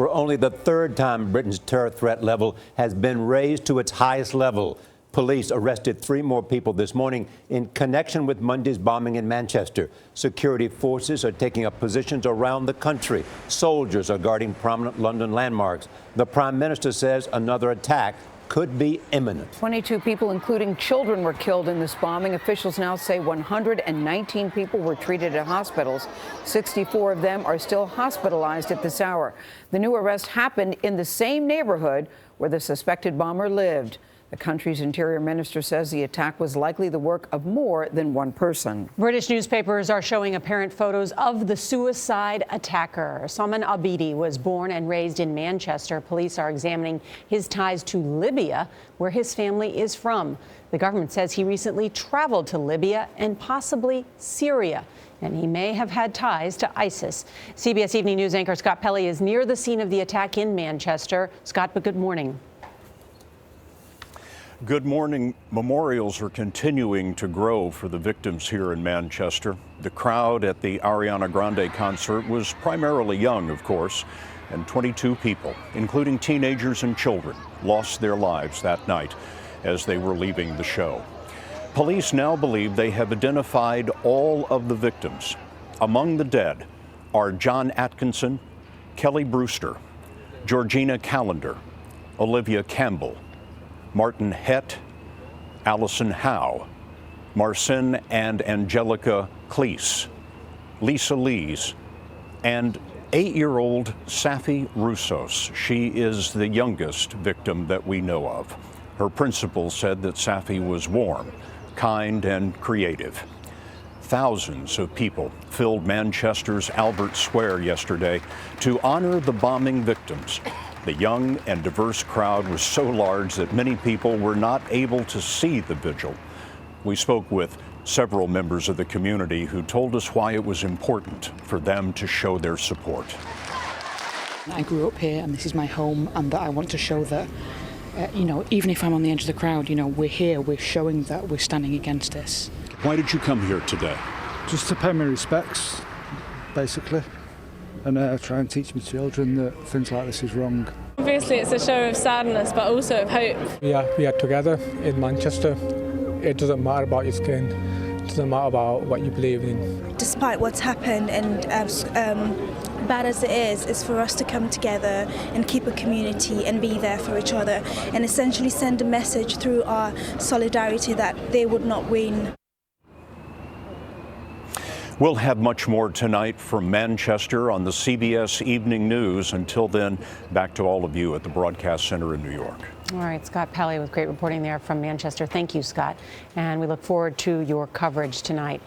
For only the third time, Britain's terror threat level has been raised to its highest level. Police arrested 3 more people this morning in connection with Monday's bombing in Manchester. Security forces are taking up positions around the country. Soldiers are guarding prominent London landmarks. The Prime Minister says another attack could be imminent. 22 people, including children, were killed in this bombing. Officials now say 119 people were treated at hospitals. 64 of them are still hospitalized at this hour. The new arrest happened in the same neighborhood where the suspected bomber lived. The country's interior minister says the attack was likely the work of more than one person. British newspapers are showing apparent photos of the suicide attacker. Salman Abidi was born and raised in Manchester. Police are examining his ties to Libya, where his family is from. The government says he recently traveled to Libya and possibly Syria, and he may have had ties to ISIS. CBS Evening News anchor Scott Pelley is near the scene of the attack in Manchester. Scott, but good morning. Good morning. Memorials are continuing to grow for the victims here in Manchester. The crowd at the Ariana Grande concert was primarily young, of course, and 22 people, including teenagers and children, lost their lives that night as they were leaving the show. Police now believe they have identified all of the victims. Among the dead are John Atkinson, Kelly Brewster, Georgina Callender, Olivia Campbell, Martin Hett, Allison Howe, Marcin and Angelica Cleese, Lisa Lees, and 8-year-old Safi Roussos. She is the youngest victim that we know of. Her principal said that Safi was warm, kind, and creative. Thousands of people filled Manchester's Albert Square yesterday to honor the bombing victims. The young and diverse crowd was so large that many people were not able to see the vigil. We spoke with several members of the community who told us why it was important for them to show their support. I grew up here and this is my home, and that I want to show that, even if I'm on the edge of the crowd, we're here, we're showing that we're standing against this. Why did you come here today? Just to pay my respects, basically, and try and teach my children that things like this is wrong. Obviously it's a show of sadness but also of hope. We are together in Manchester. It doesn't matter about your skin, it doesn't matter about what you believe in. Despite what's happened and as bad as it is for us to come together and keep a community and be there for each other and essentially send a message through our solidarity that they would not win. We'll have much more tonight from Manchester on the CBS Evening News. Until then, back to all of you at the Broadcast Center in New York. All right, Scott Pelley with great reporting there from Manchester. Thank you, Scott. And we look forward to your coverage tonight.